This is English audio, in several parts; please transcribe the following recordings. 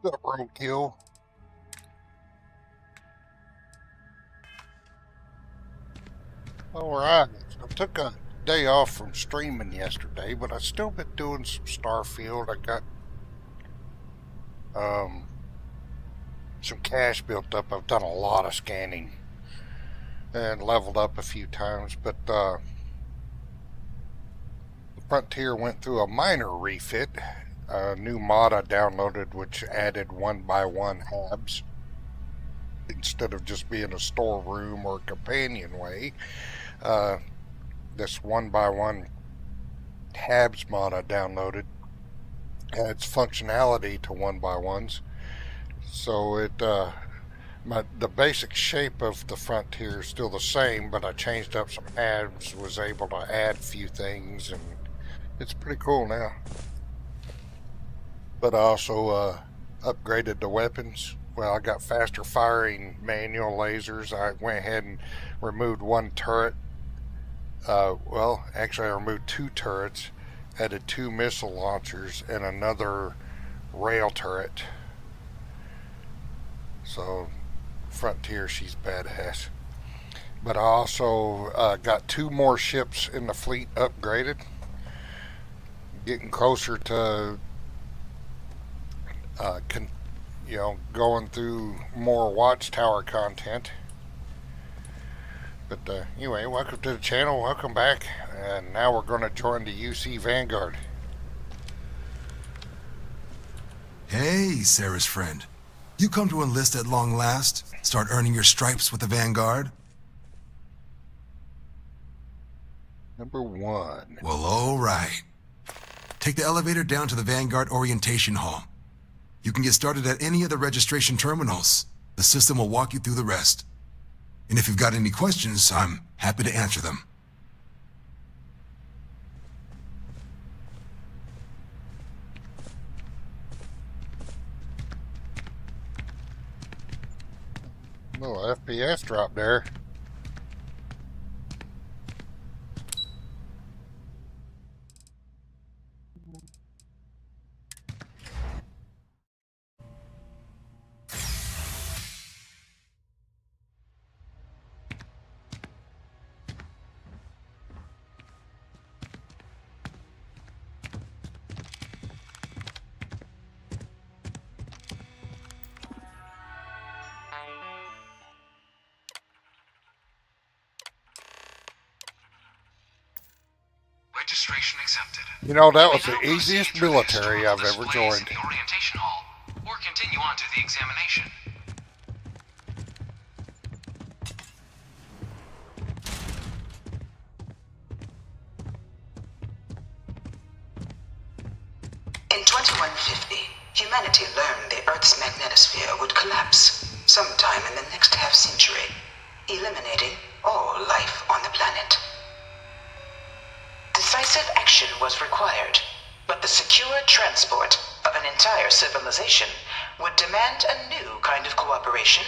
What's up, roadkill? Alright, I took a day off from streaming yesterday, but I still been doing some Starfield. I got some cash built up. I've done a lot of scanning and leveled up a few times, but the Frontier went through a minor refit. A new mod I downloaded which added 1x1 habs instead of just being a storeroom or companionway. This 1x1 habs mod I downloaded adds functionality to 1x1s, so the basic shape of the Frontier is still the same, but I changed up some habs, was able to add a few things, and it's pretty cool now. But I also upgraded the weapons. Well, I got faster firing manual lasers. I went ahead and removed one turret. Well, actually I removed two turrets, added two missile launchers, and another rail turret. So, Frontier, she's badass. But I also got two more ships in the fleet upgraded. Getting closer to going through more Watchtower content. But anyway, welcome to the channel, welcome back, and now we're going to join the UC Vanguard. Hey, Sarah's friend. You come to enlist at long last? Start earning your stripes with the Vanguard? Number 1. Well, all right. Take the elevator down to the Vanguard Orientation Hall. You can get started at any of the registration terminals. The system will walk you through the rest. And if you've got any questions, I'm happy to answer them. Little FPS drop there. Registration accepted. You know, that was the easiest military I've ever joined. The orientation hall, or continue on to the examination. In 2150, humanity learned the Earth's magnetosphere would collapse sometime in the next half-century, eliminating all life on the planet. Decisive action was required, but the secure transport of an entire civilization would demand a new kind of cooperation,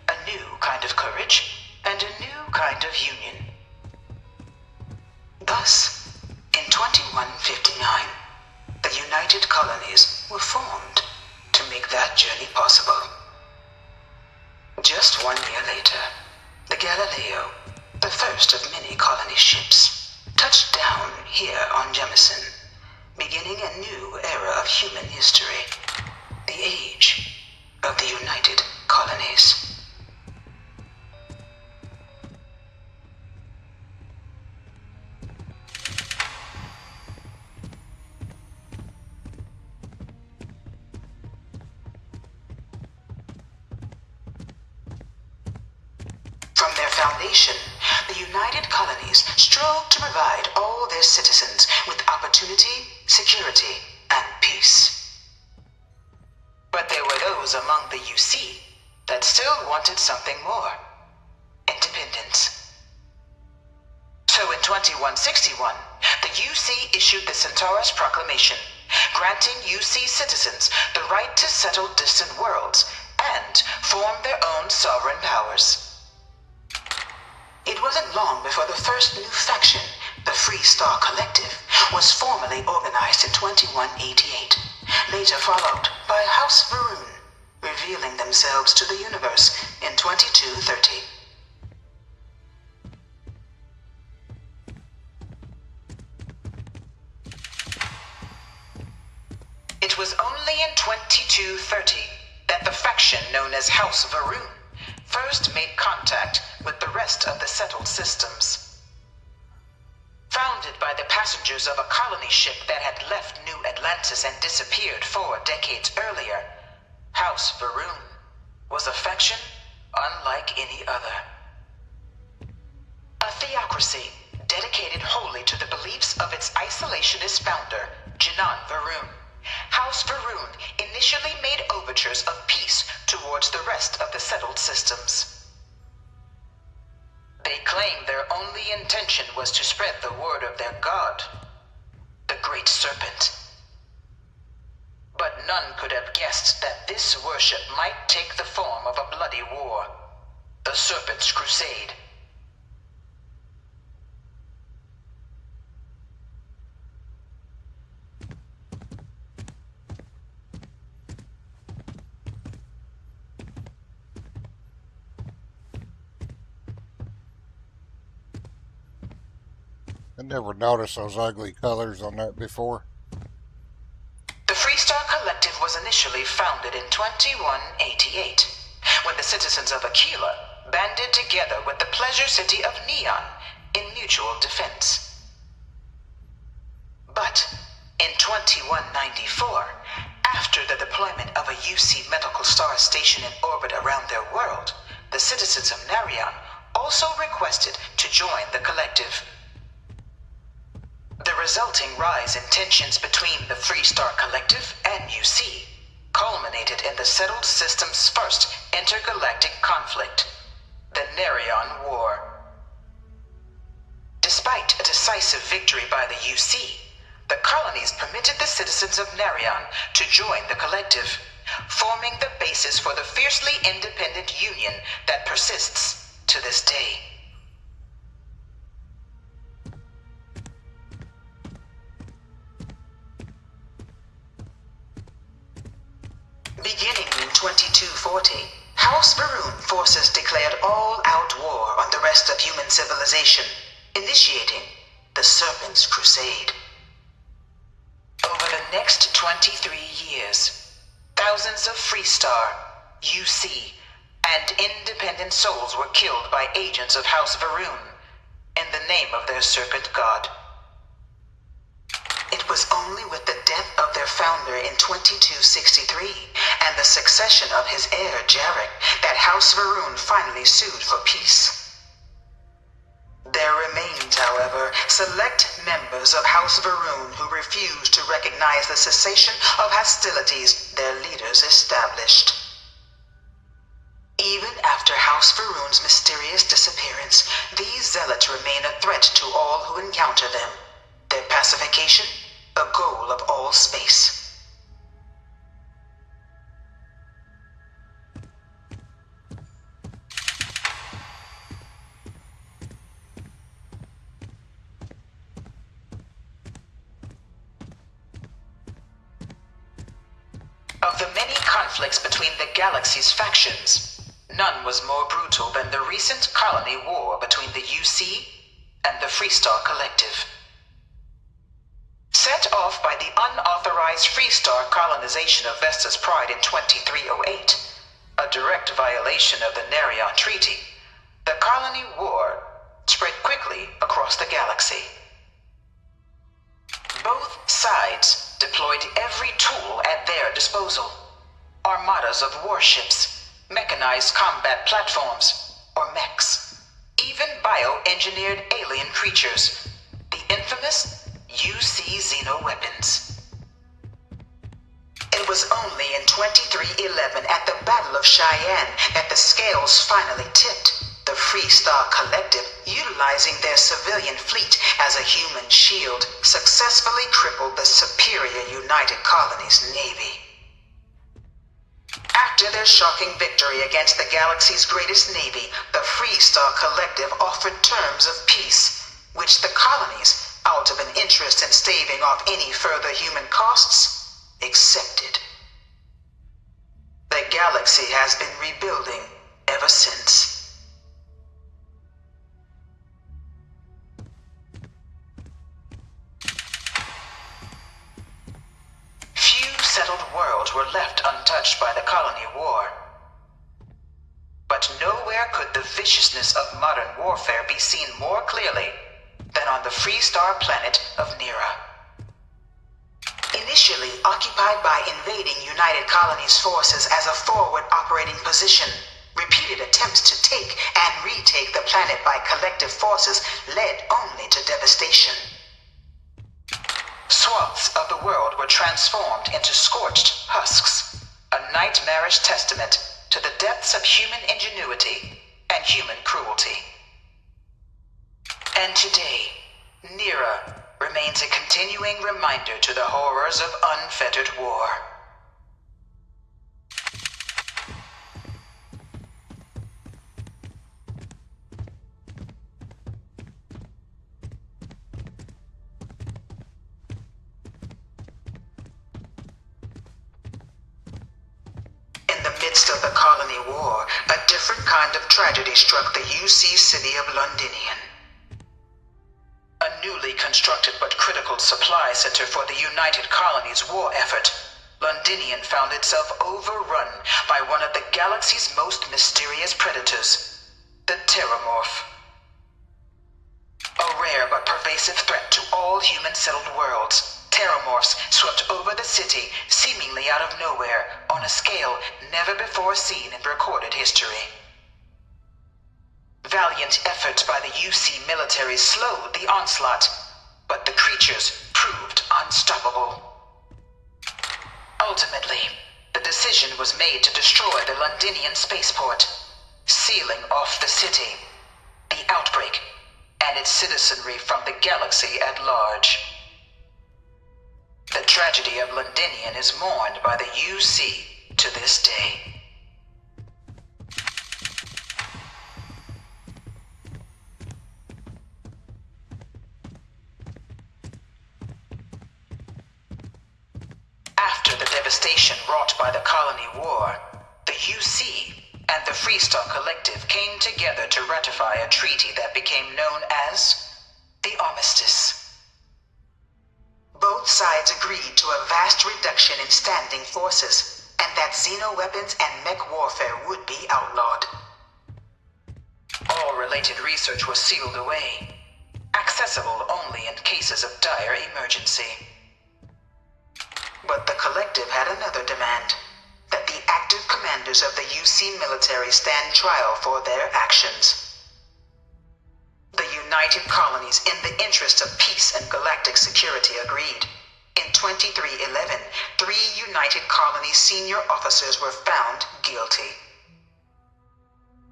a new kind of courage, and a new kind of union. Thus, in 2159, the United Colonies were formed to make that journey possible. Just 1 year later, the Galileo, the first of many colony ships, touched down here on Jemison, beginning a new era of human history, the age of the United Colonies. From their foundation, the United Colonies strove to provide all their citizens with opportunity, security, and peace. But there were those among the UC that still wanted something more: independence. So in 2161, the UC issued the Centaurus Proclamation, granting UC citizens the right to settle distant worlds and form their own sovereign powers. It wasn't long before the first new faction, the Free Star Collective, was formally organized in 2188, later followed by House Varun, revealing themselves to the universe in 2230. It was only in 2230 that the faction known as House Varun first made contact with the rest of the settled systems. Founded by the passengers of a colony ship that had left New Atlantis and disappeared 4 decades earlier, House Varun was a faction unlike any other. A theocracy dedicated wholly to the beliefs of its isolationist founder, Jinan Varun. House Varun initially made overtures of peace towards the rest of the settled systems. They claimed their only intention was to spread the word of their god, the Great Serpent. But none could have guessed that this worship might take the form of a bloody war, the Serpent's Crusade. I never noticed those ugly colors on that before. The Freestar Collective was initially founded in 2188, when the citizens of Aquila banded together with the pleasure city of Neon in mutual defense. But in 2194, after the deployment of a UC medical star station in orbit around their world, the citizens of Narion also requested to join the collective. The resulting rise in tensions between the Freestar Collective and UC culminated in the settled system's first intergalactic conflict, the Narion War. Despite a decisive victory by the UC, the colonies permitted the citizens of Narion to join the collective, forming the basis for the fiercely independent union that persists to this day. Beginning in 2240, House Varun forces declared all-out war on the rest of human civilization, initiating the Serpent's Crusade. Over the next 23 years, thousands of Freestar, UC, and independent souls were killed by agents of House Varun in the name of their serpent god. It was only with the death of their founder in 2263 and the succession of his heir Jarek that House Varun finally sued for peace. There remained, however, select members of House Varun who refused to recognize the cessation of hostilities their leaders established. Even after House Varun's mysterious disappearance, these zealots remain a threat to all who encounter them. Their pacification, a goal of all space. Of the many conflicts between the galaxy's factions, none was more brutal than the recent colony war between the UC and the Freestar Collective. Set off by the unauthorized Freestar colonization of Vesta's Pride in 2308, a direct violation of the Narion Treaty, the colony war spread quickly across the galaxy. Both sides deployed every tool at their disposal. Armadas of warships, mechanized combat platforms, or mechs, even bioengineered alien creatures, the infamous UC xeno-weapons. It was only in 2311 at the Battle of Cheyenne that the scales finally tipped, the Freestar Collective, utilizing their civilian fleet as a human shield, successfully crippled the superior United Colonies Navy. After their shocking victory against the galaxy's greatest navy, the Freestar Collective offered terms of peace, which the colonies, out of an interest in staving off any further human costs, accepted. The The galaxy has been rebuilding ever since. Few settled worlds were left untouched by the colony war. But nowhere could the viciousness of modern warfare be seen more clearly than on the Freestar planet of Nira. Initially occupied by invading United Colonies forces as a forward operating position, repeated attempts to take and retake the planet by collective forces led only to devastation. Swaths of the world were transformed into scorched husks, a nightmarish testament to the depths of human ingenuity and human cruelty. And today, Nira remains a continuing reminder to the horrors of unfettered war. In the midst of the colony war, a different kind of tragedy struck the UC city of Londinian. A newly constructed but critical supply center for the United Colonies' war effort, Londinian found itself overrun by one of the galaxy's most mysterious predators, the Terramorph. A rare but pervasive threat to all human-settled worlds, Terramorphs swept over the city seemingly out of nowhere on a scale never before seen in recorded history. Valiant efforts by the UC military slowed the onslaught, but the creatures proved unstoppable. Ultimately, the decision was made to destroy the Londinian spaceport, sealing off the city, the outbreak, and its citizenry from the galaxy at large. The tragedy of Londinian is mourned by the UC to this day. After the devastation wrought by the colony war, the UC and the Freestar Collective came together to ratify a treaty that became known as the Armistice. Both sides agreed to a vast reduction in standing forces, and that xeno-weapons and mech warfare would be outlawed. All related research was sealed away, accessible only in cases of dire emergency. But the Collective had another demand, that the active commanders of the UC military stand trial for their actions. The United Colonies, in the interest of peace and galactic security, agreed. In 2311, 3 United Colonies senior officers were found guilty.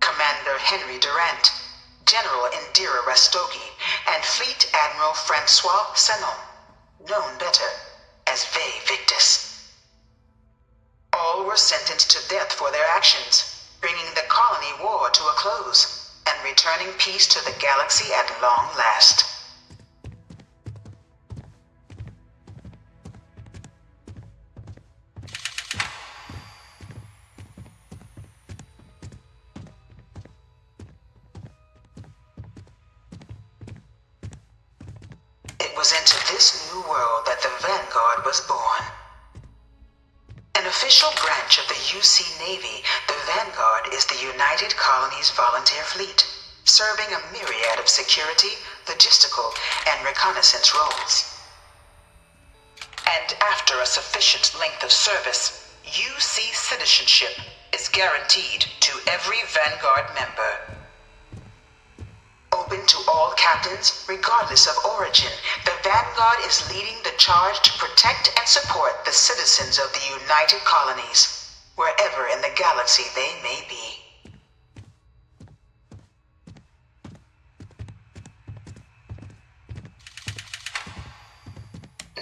Commander Henry Durant, General Indira Rastogi, and Fleet Admiral Francois Sanon, known better as Ve Victus. All were sentenced to death for their actions, bringing the colony war to a close and returning peace to the galaxy at long last. It was into this new world that the Vanguard was born. An official branch of the UC Navy, the Vanguard is the United Colonies Volunteer Fleet, serving a myriad of security, logistical, and reconnaissance roles. And after a sufficient length of service, UC citizenship is guaranteed to every Vanguard member. Open to all captains, regardless of origin, the Vanguard is leading the charge to protect and support the citizens of the United Colonies, wherever in the galaxy they may be.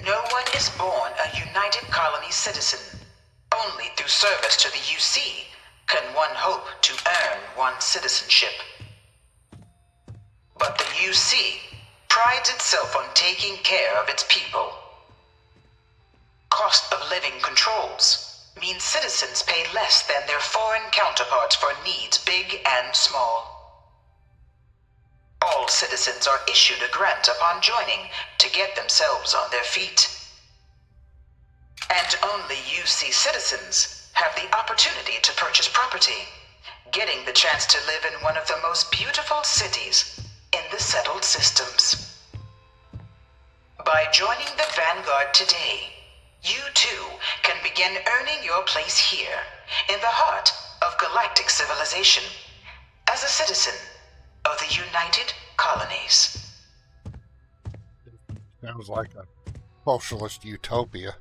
No one is born a United Colonies citizen. Only through service to the UC can one hope to earn one's citizenship. But the UC prides itself on taking care of its people. Cost of living controls, means citizens pay less than their foreign counterparts for needs big and small. All citizens are issued a grant upon joining to get themselves on their feet. And only UC citizens have the opportunity to purchase property, getting the chance to live in one of the most beautiful cities in the settled systems. By joining the Vanguard today, you too can begin earning your place here, in the heart of galactic civilization, as a citizen of the United Colonies. Sounds like a socialist utopia.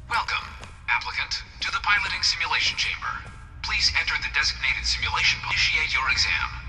Welcome, applicant, to the piloting simulation chamber. Please enter the designated simulation. Initiate your exam.